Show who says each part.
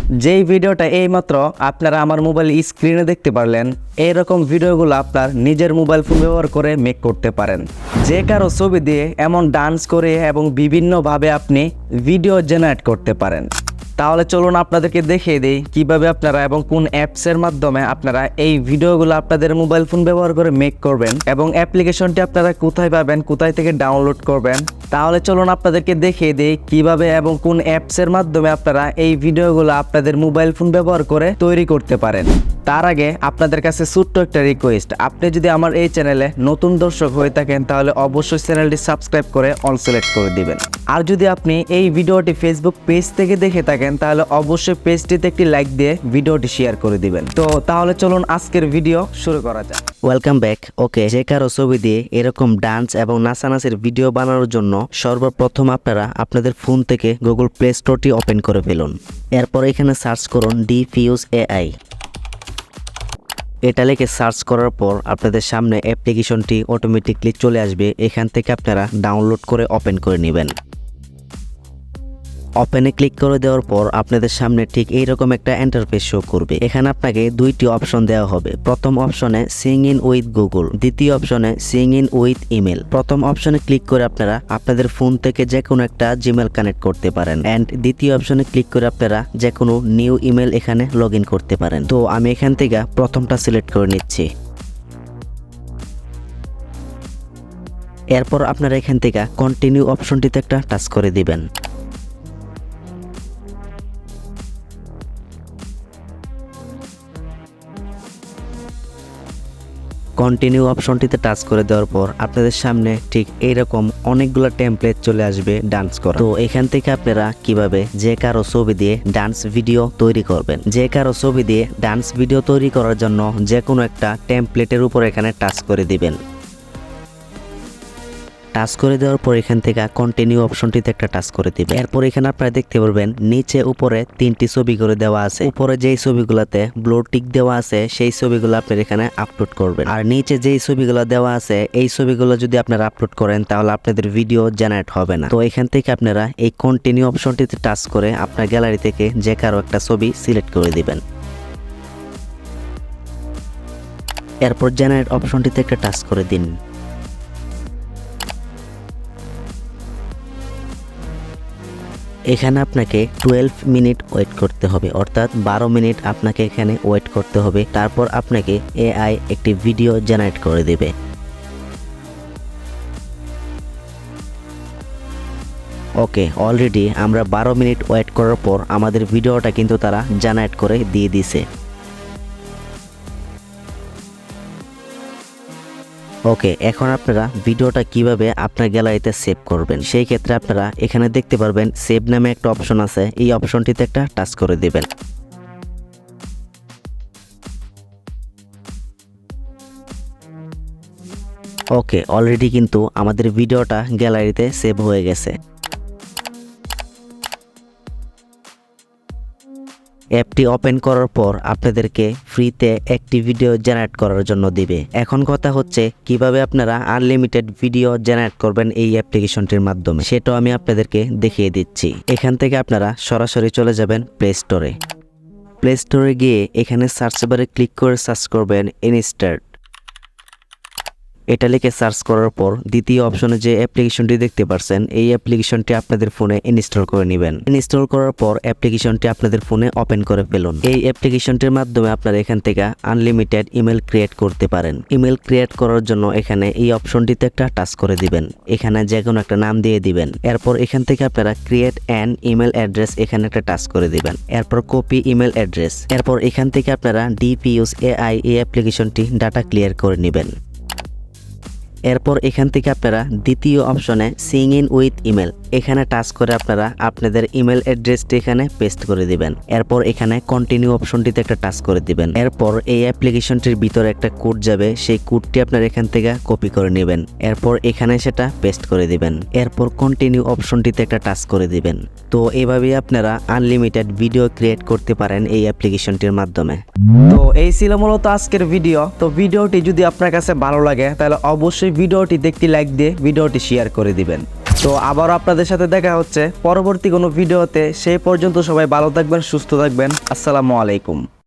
Speaker 1: যেই ভিডিওটা এইমাত্র আপনারা আমার মোবাইল স্ক্রিনে দেখতে পারলেন, এইরকম ভিডিওগুলো আপনার নিজের মোবাইল ফোন ব্যবহার করে মেক করতে পারেন। যে কারো ছবি দিয়ে এমন ডান্স করে এবং বিভিন্নভাবে আপনি ভিডিও জেনারেট করতে পারেন। তাহলে চলুন আপনাদেরকে দেখিয়ে দিই কিভাবে আপনারা এবং কোন অ্যাপসের মাধ্যমে আপনারা এই ভিডিওগুলো আপনাদের মোবাইল ফোন ব্যবহার করে মেক করবেন এবং অ্যাপ্লিকেশনটি আপনারা কোথায় পাবেন, কোথায় থেকে ডাউনলোড করবেন। তাহলে চলুন আপনাদেরকে দেখিয়ে দিই কিভাবে এবং কোন অ্যাপসের মাধ্যমে আপনারা এই ভিডিওগুলো আপনাদের মোবাইল ফোন ব্যবহার করে তৈরি করতে পারেন। তার আগে আপনাদের কাছে ছোট্ট একটা রিকোয়েস্ট, আপনি যদি আমার এই চ্যানেলে নতুন দর্শক হয়ে থাকেন তাহলে অবশ্যই চ্যানেলটি সাবস্ক্রাইব করে অল সিলেক্ট করে দিবেন। আর যদি আপনি এই ভিডিওটি ফেসবুক পেজ থেকে দেখে থাকেন তাহলে অবশ্যই পেজটিতে একটি লাইক দিয়ে ভিডিওটি শেয়ার করে দিবেন। তো তাহলে চলুন আজকের ভিডিও শুরু করা যাক।
Speaker 2: Welcome back. ওকে, যে কারো ছবি দিয়ে এরকম ডান্স এবং নাচানাচির ভিডিও বানানোর জন্য সর্বপ্রথম আপনারা আপনাদের ফোন থেকে গুগল প্লে স্টোরটি ওপেন করে ফেলুন। এরপর এখানে সার্চ করুন ডিফিউজ এআই। এটা লিখে সার্চ করার পর আপনাদের সামনে অ্যাপ্লিকেশনটি অটোমেটিকলি চলে আসবে। এখান থেকে আপনারা ডাউনলোড করে ওপেন করে নেবেন। ওপেনে ক্লিক করে দেওয়ার পর আপনাদের সামনে ঠিক এইরকম একটা ইন্টারফেস শো করবে। এখানে আপনাকে দুইটি অপশন দেওয়া হবে। প্রথম অপশনে সিং ইন উইথ গুগল, দ্বিতীয় অপশনে সিং ইন উইথ ইমেল। প্রথম অপশনে ক্লিক করে আপনারা আপনাদের ফোন থেকে যে কোনো একটা জিমেল কানেক্ট করতে পারেন অ্যান্ড দ্বিতীয় অপশনে ক্লিক করে আপনারা যে কোনো নিউ ইমেল এখানে লগ ইন করতে পারেন। তো আমি এখান থেকে প্রথমটা সিলেক্ট করে নিচ্ছি। এরপর আপনারা এখান থেকে কন্টিনিউ অপশনটিতে একটা টাচ করে দিবেন। কন্টিনিউ অপশনটিতে টাচ করে দেওয়ার পর আপনাদের সামনে ঠিক এইরকম অনেকগুলো টেমপ্লেট চলে আসবে ডান্স করা। তো এখান থেকে আপনারা কিভাবে যে কারো ছবি দিয়ে ডান্স ভিডিও তৈরি করবেন। যে কারো ছবি দিয়ে ডান্স ভিডিও তৈরি করার জন্য যে কোনো একটা টেমপ্লেটের উপর এখানে টাচ করে দিবেন। টাচ করে দেওয়ার পর এখান থেকে কন্টিনিউ অপশনটিতে একটা টাচ করে দিবেন। এরপর এখানে আপনারা দেখতে পারবেন নিচে উপরে তিনটি ছবি করে দেওয়া আছে। উপরে যেই ছবিগুলোতে ব্লু টিক দেওয়া আছে সেই ছবিগুলো আপনারা এখানে আপলোড করবেন। আর নিচে যেই ছবিগুলো দেওয়া আছে এই ছবিগুলো যদি আপনারা আপলোড করেন তাহলে আপনাদের ভিডিও জেনারেট হবে না। তো এখান থেকে আপনারা এই কন্টিনিউ অপশনটিতে টাচ করে আপনার গ্যালারি থেকে যে কারো একটা ছবি সিলেক্ট করে দিবেন। এরপর জেনারেট অপশনটিতে একটা টাচ করে দিন। এখানে আপনাকে 12 মিনিট ওয়েট করতে হবে, অর্থাৎ 12 মিনিট আপনাকে এখানে ওয়েট করতে হবে। তারপর আপনাকে এআই একটি ভিডিও জেনারেট করে দেবে। ওকে, অলরেডি আমরা 12 মিনিট ওয়েট করার পর আমাদের ভিডিওটা কিন্তু তারা জেনারেট করে দিয়ে দিছে। ওকে, এখন আপনারা ভিডিওটা কিভাবে আপনার গ্যালারিতে সেভ করবেন সেই ক্ষেত্রে আপনারা এখানে দেখতে পারবেন সেভ নামে একটা অপশন আছে। এই অপশনটিতে একটা টাচ করে দিবেন। ওকে, অলরেডি কিন্তু আমাদের ভিডিওটা গ্যালারিতে সেভ হয়ে গেছে। অ্যাপটি ওপেন করার পর আপনাদেরকে ফ্রিতে একটি ভিডিও জেনারেট করার জন্য দিবে। এখন কথা হচ্ছে কিভাবে আপনারা আনলিমিটেড ভিডিও জেনারেট করবেন এই অ্যাপ্লিকেশনটির মাধ্যমে, সেটাও আমি আপনাদেরকে দেখিয়ে দিচ্ছি। এখান থেকে আপনারা সরাসরি চলে যাবেন প্লে স্টোরে। প্লে স্টোরে গিয়ে এখানে সার্চ বারে ক্লিক করে সার্চ করবেন ইনস্টার্ট। এটা লিখে সার্চ করার পর দ্বিতীয় অপশনে যে অ্যাপ্লিকেশনটি দেখতে পাচ্ছেন এই অ্যাপ্লিকেশনটি আপনাদের ফোনে ইনস্টল করে নেবেন। ইনস্টল করার পর অ্যাপ্লিকেশনটি আপনাদের ফোনে ওপেন করে ফেলুন। এই অ্যাপ্লিকেশনটির মাধ্যমে আপনারা এখান থেকে আনলিমিটেড ইমেল ক্রিয়েট করতে পারেন। ইমেল ক্রিয়েট করার জন্য এখানে এই অপশনটিতে একটা টাচ করে দিবেন। এখানে যে কোনো একটা নাম দিয়ে দিবেন। এরপর এখান থেকে আপনারা ক্রিয়েট অ্যান ইমেল অ্যাড্রেস এখানে একটা টাচ করে দিবেন। এরপর কপি ইমেল অ্যাড্রেস। এরপর এখান থেকে আপনারা ডিফিউজ এআই এই অ্যাপ্লিকেশনটি ডাটা ক্লিয়ার করে নেবেন। এরপর এখান থেকে আপনারা দ্বিতীয় অপশনে সিং ইন উইথ ইমেল এখানে টাচ করে আপনারা আপনাদের ইমেল অ্যাড্রেসটি এখানে পেস্ট করে দিবেন। এরপর এখানে কন্টিনিউ অপশনটিতে একটা টাচ করে দিবেন। এরপর এই অ্যাপ্লিকেশনটির ভিতরে একটা কোড যাবে, সেই কোডটি আপনারা এখান থেকে কপি করে নেবেন। এরপর এখানে সেটা পেস্ট করে দিবেন। এরপর কন্টিনিউ অপশনটিতে একটা টাচ করে দিবেন। তো এভাবেই আপনারা আনলিমিটেড ভিডিও ক্রিয়েট করতে পারেন এই অ্যাপ্লিকেশনটির মাধ্যমে।
Speaker 1: তো এই ছিল মূলত আজকের ভিডিও। তো ভিডিওটি যদি আপনার কাছে ভালো লাগে তাহলে অবশ্যই ভিডিওটিতে একটি লাইক দিয়ে ভিডিওটি শেয়ার করে দিবেন। তো আবারও আপনাদের সাথে দেখা হচ্ছে পরবর্তী কোনো ভিডিওতে। সেই পর্যন্ত সবাই ভালো থাকবেন, সুস্থ থাকবেন। আসসালামু আলাইকুম।